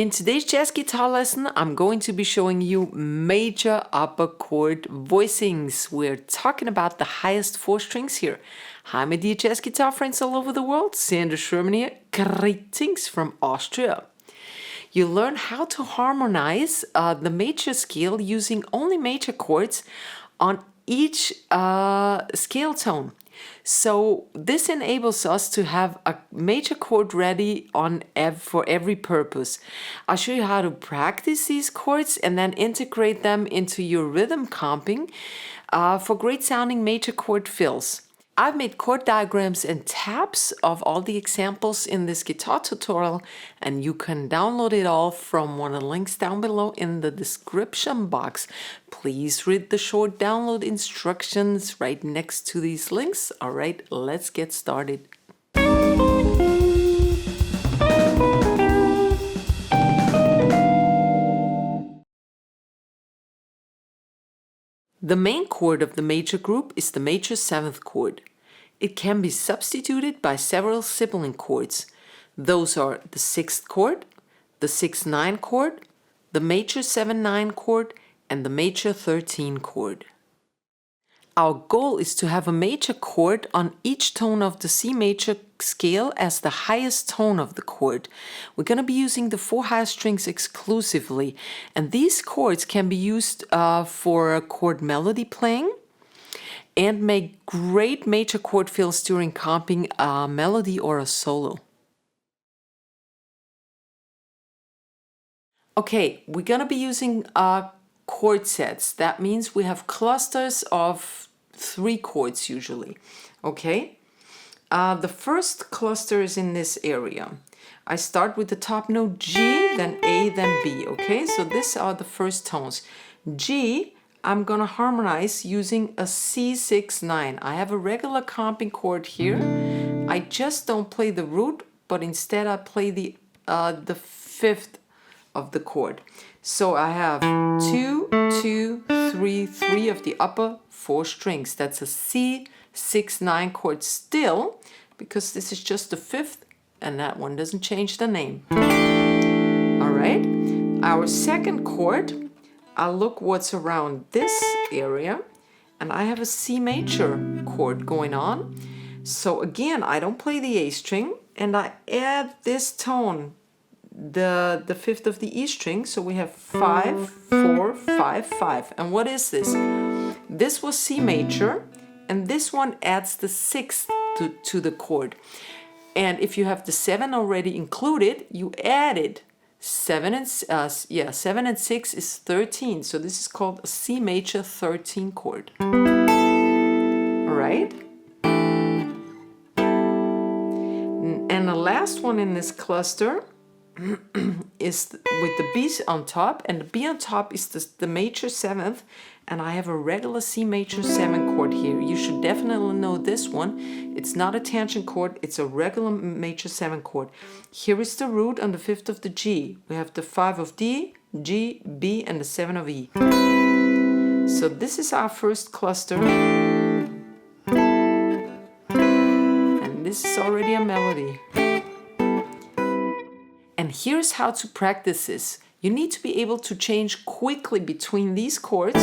In today's jazz guitar lesson, I'm going to be showing you major upper chord voicings. We're talking about the highest four strings here. Hi, my dear jazz guitar friends all over the world. Sandra, Sherman here. Greetings from Austria. You learn how to harmonize the major scale using only major chords on each scale tone. So this enables us to have a major chord ready for every purpose. I'll show you how to practice these chords and then integrate them into your rhythm comping for great sounding major chord fills. I've made chord diagrams and tabs of all the examples in this guitar tutorial, and you can download it all from one of the links down below in the description box. Please read the short download instructions right next to these links. All right, let's get started. The main chord of the major group is the major seventh chord. It can be substituted by several sibling chords. Those are the sixth chord, the 6-9 chord, the major 7-9 chord, and the major 13 chord. Our goal is to have a major chord on each tone of the C major scale as the highest tone of the chord. We're going to be using the 4 highest strings exclusively, and these chords can be used for chord melody playing and make great major chord fills during comping a melody or a solo. Okay, we're going to be using chord sets. That means we have clusters of 3 chords usually. Okay, the first cluster is in this area. I start with the top note G, then A, then B. Okay, so these are the first tones. G, I'm gonna harmonize using a C6-9. I have a regular comping chord here. I just don't play the root, but instead I play the fifth of the chord. So I have 2, 2, 3, 3 of the upper 4 strings. That's a C6-9 chord still, because this is just the fifth, and that one doesn't change the name. All right, our second chord, I'll look what's around this area, and I have a C major chord going on. So again, I don't play the A string, and I add this tone, the fifth of the E string. So we have 5, 4, 5, 5. And what is this? This was C major, and this one adds the sixth to the chord. And if you have the 7 already included, you added 7 and 6 is 13, so this is called a C major 13 chord. All right, and the last one in this cluster is with the B on top, and the B on top is the major 7th, and I have a regular C major 7 chord here. You should definitely know this one. It's not a tangent chord, it's a regular major 7 chord. Here is the root on the 5th of the G. We have the 5 of D, G, B, and the 7 of E. So this is our first cluster, and this is already a melody. And here's how to practice this. You need to be able to change quickly between these chords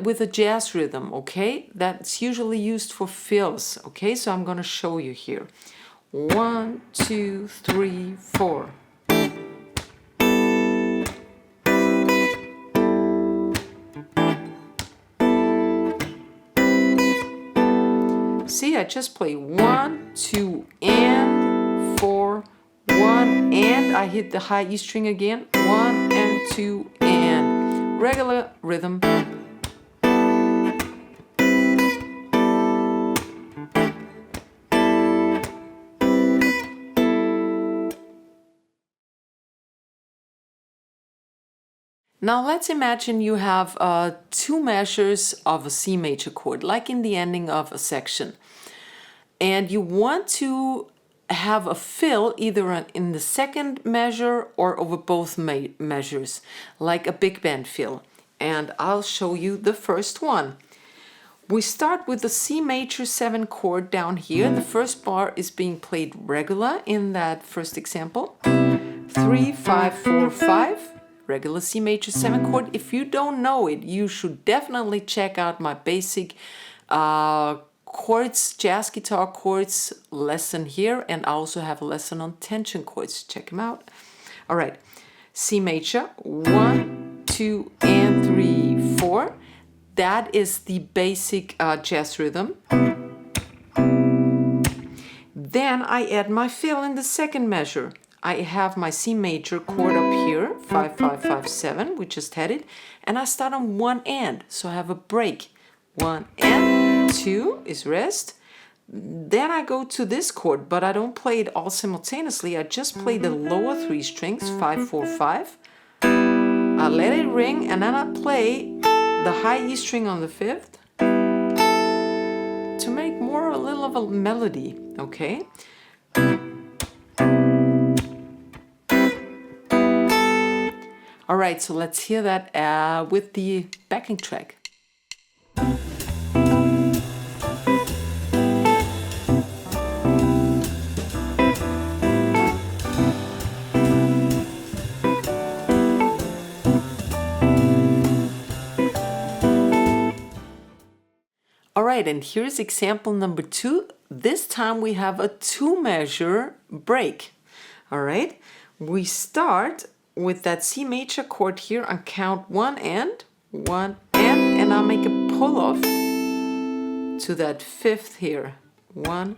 with a jazz rhythm, okay? That's usually used for fills, okay? So I'm gonna show you here. 1, 2, 3, 4. See, I just play 1, 2, and 4, 1, and I hit the high E string again, 1 and 2, and regular rhythm. Now let's imagine you have 2 measures of a C major chord, like in the ending of a section. And you want to have a fill either in the second measure or over both measures, like a big band fill. And I'll show you the first one. We start with the C major 7 chord down here. The first bar is being played regular in that first example. 3, 5, 4, 5. Regular C major 7 chord. If you don't know it, you should definitely check out my basic chords, jazz guitar chords lesson here, and I also have a lesson on tension chords. Check them out. All right, C major, 1, 2, and 3, 4. That is the basic jazz rhythm. Then I add my fill in the second measure. I have my C major chord up here, 5, 5, 5, 7, we just had it, and I start on one and, so I have a break. 1 and 2 is rest. Then I go to this chord, but I don't play it all simultaneously. I just play the lower 3 strings, 5, 4, 5. I let it ring, and then I play the high E string on the 5th to make more a little of a melody, okay? All right, so let's hear that with the backing track. All right, and here's example number 2. This time we have a 2 measure break. All right, we start with that C major chord here on count 1 and, and I make a pull off to that 5th here. 1,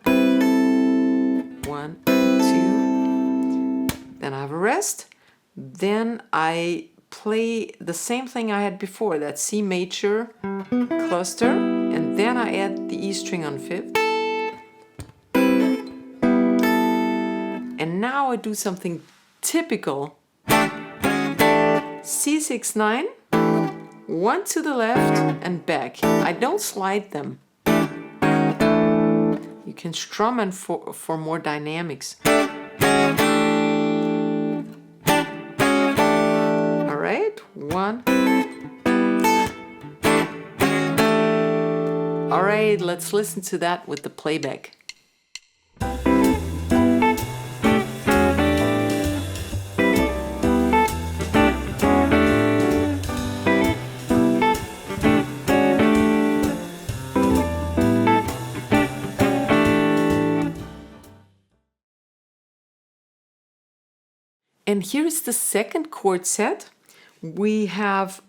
1, 2. Then I have a rest. Then I play the same thing I had before, that C major cluster, and then I add the E string on 5th. And now I do something typical. C6, 9, 1 to the left and back. I don't slide them. You can strum them for more dynamics. All right, 1. All right, let's listen to that with the playback. And here is the second chord set. We have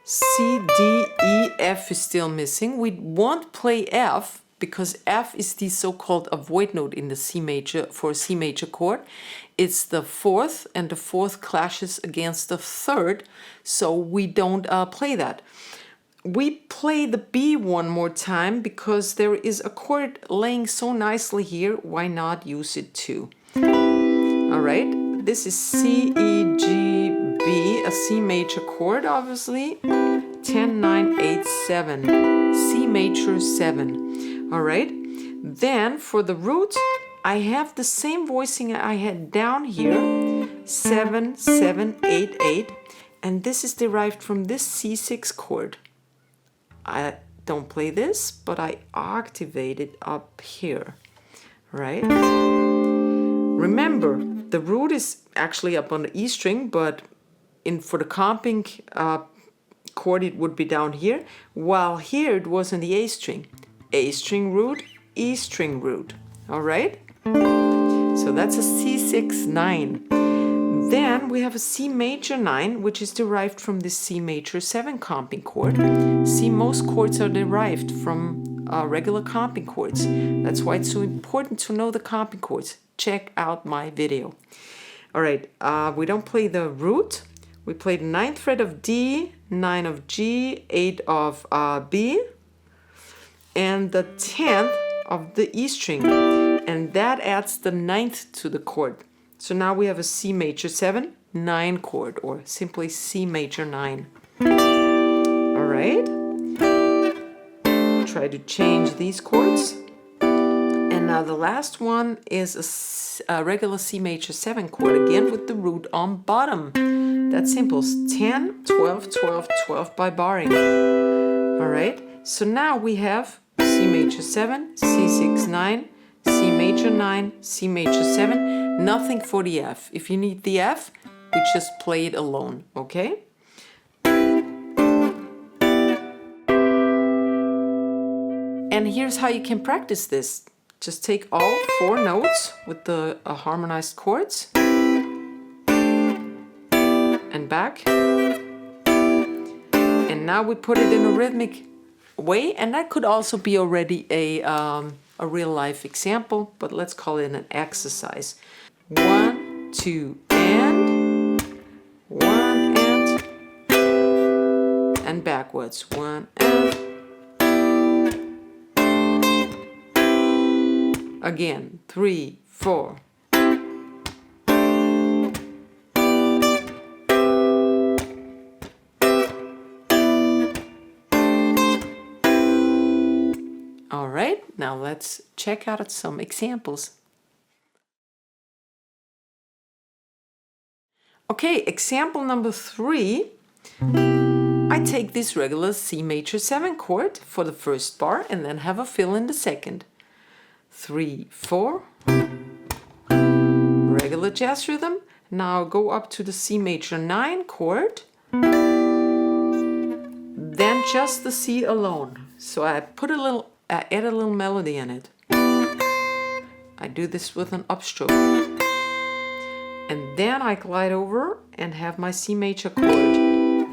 C, D, E, F is still missing. We won't play F because F is the so-called avoid note in the C major for a C major chord. It's the 4th, and the 4th clashes against the 3rd, so we don't play that. We play the B one more time because there is a chord laying so nicely here. Why not use it too? All right, this is C, E, G, B, a C major chord, obviously. 10, 9, 8, 7. C major 7. All right, then for the root, I have the same voicing I had down here. 7, 7, 8, 8. And this is derived from this C6 chord. I don't play this, but I octavate it up here, right? Remember, the root is actually up on the E string, but for the comping chord it would be down here, while here it was in the A string. A string root, E string root. All right? So that's a C6, 9. Then we have a C major 9, which is derived from the C major 7 comping chord. See, most chords are derived from regular comping chords. That's why it's so important to know the comping chords. Check out my video. All right, we don't play the root. We play the 9th fret of D, 9 of G, 8 of B, and the 10th of the E string. And that adds the 9th to the chord. So now we have a C major 7, 9 chord, or simply C major 9. All right. Try to change these chords. And now the last one is a regular C major 7 chord, again with the root on bottom. That's simple. 10, 12, 12, 12 by barring. All right, so now we have C major 7, C6 9, C major 9, C major 7, nothing for the F. If you need the F, we just play it alone, okay? And here's how you can practice this. Just take all 4 notes with the harmonized chords and back. And now we put it in a rhythmic way, and that could also be already a real life example, but let's call it an exercise. 1, 2, and 1 and backwards. 1 and again. 3, 4. All right, now let's check out some examples. Okay, example number 3. I take this regular C major 7 chord for the first bar and then have a fill in the second. 3, 4. Regular jazz rhythm. Now go up to the C major 9 chord. Then just the C alone. So I add a little melody in it. I do this with an upstroke. And then I glide over and have my C major chord.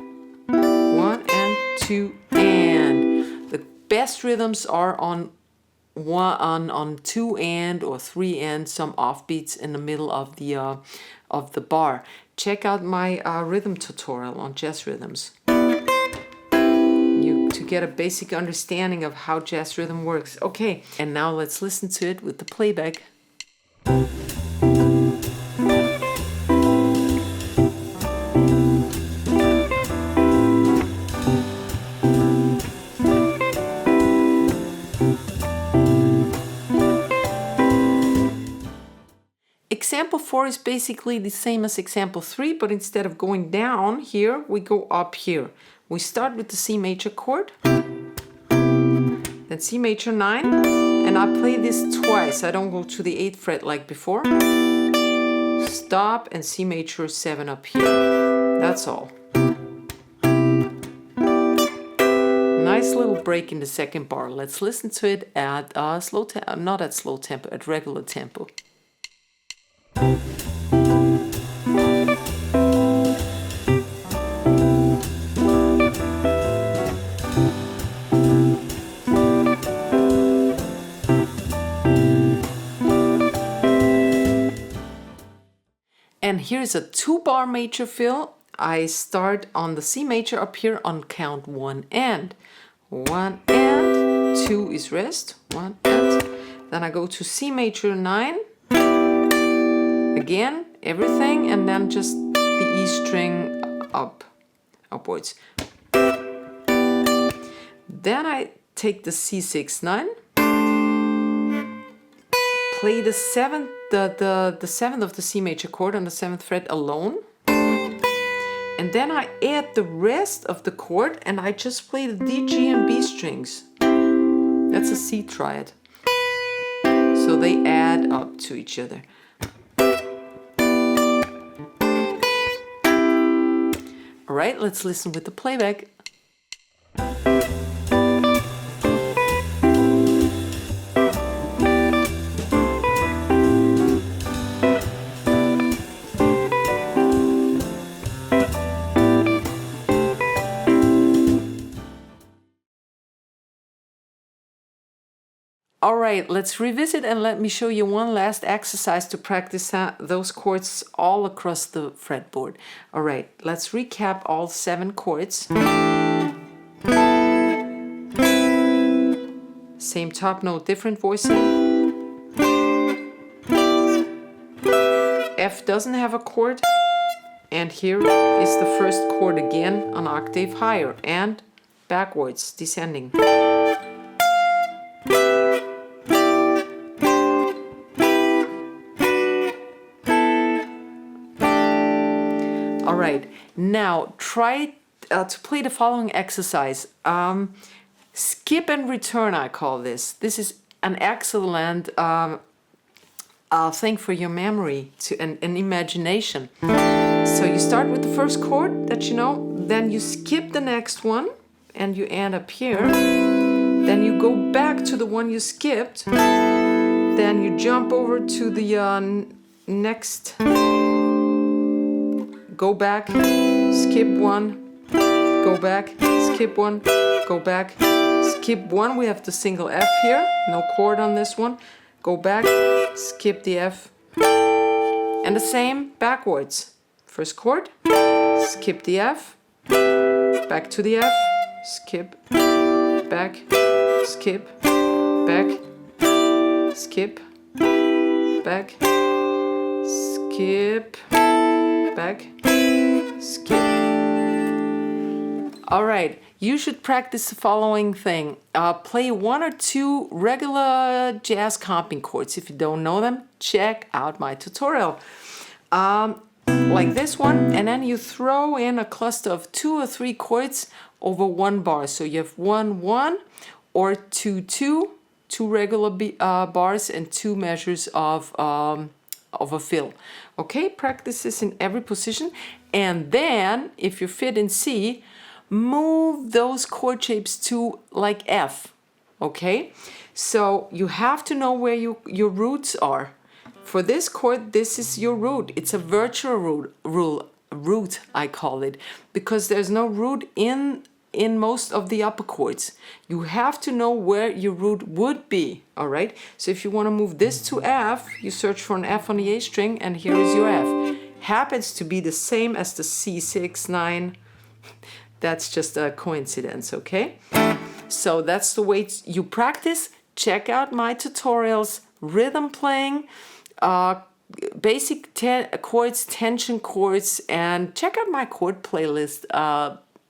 1 and 2 and. The best rhythms are on 2 and or 3 and, some offbeats in the middle of the bar. Check out my rhythm tutorial on jazz rhythms. To get a basic understanding of how jazz rhythm works. Okay, and now let's listen to it with the playback. Example 4 is basically the same as example 3, but instead of going down here, we go up here. We start with the C major chord, then C major 9, and I play this twice. I don't go to the 8th fret like before. Stop and C major 7 up here. That's all. Nice little break in the second bar. Let's listen to it at slow tempo, not at slow tempo, at regular tempo. And here's a 2-bar major fill. I start on the C major up here on count 1 and. 1 and, 2 is rest, 1 and. Then I go to C major 9. Again, everything, and then just the E string upwards. Then I take the C6 9. Play the 7th, the 7th of the C major chord on the 7th fret alone. And then I add the rest of the chord and I just play the D, G, and B strings. That's a C triad. So they add up to each other. All right, let's listen with the playback. All right, let's revisit and let me show you one last exercise to practice those chords all across the fretboard. All right, let's recap all 7 chords. Same top note, different voicing. F doesn't have a chord. And here is the first chord again, an octave higher and backwards, descending. All right, now try to play the following exercise. Skip and return, I call this. This is an excellent thing for your memory and imagination. So you start with the first chord that you know, then you skip the next one and you end up here. Then you go back to the one you skipped. Then you jump over to the next. Go back, skip one, go back, skip one, go back, skip one. We have the single F here, no chord on this one. Go back, skip the F, and the same backwards. First chord, skip the F, back to the F, skip, back, skip, back, skip, back, skip, back, skip. All right, you should practice the following thing. Play 1 or 2 regular jazz comping chords. If you don't know them, check out my tutorial. Like this one, and then you throw in a cluster of 2 or 3 chords over 1 bar. So you have 1, 1, or 2, 2, 2 regular bars and 2 measures of a fill. Okay, practice this in every position, and then if you fit in C, move those chord shapes to like F. Okay, so you have to know where your roots are. For this chord, this is your root. It's a virtual root, I call it, because there's no root in most of the upper chords. You have to know where your root would be, all right? So if you want to move this to F, you search for an F on the A string, and here is your F. Happens to be the same as the C6, 9. That's just a coincidence, okay? So that's the way you practice. Check out my tutorials, rhythm playing, basic chords, tension chords, and check out my chord playlist.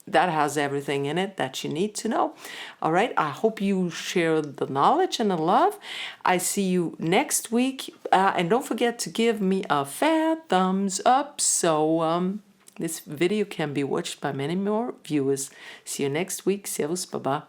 That has everything in it that you need to know. All right, I hope you share the knowledge and the love. I see you next week. And don't forget to give me a fat thumbs up so this video can be watched by many more viewers. See you next week. Servus, Baba.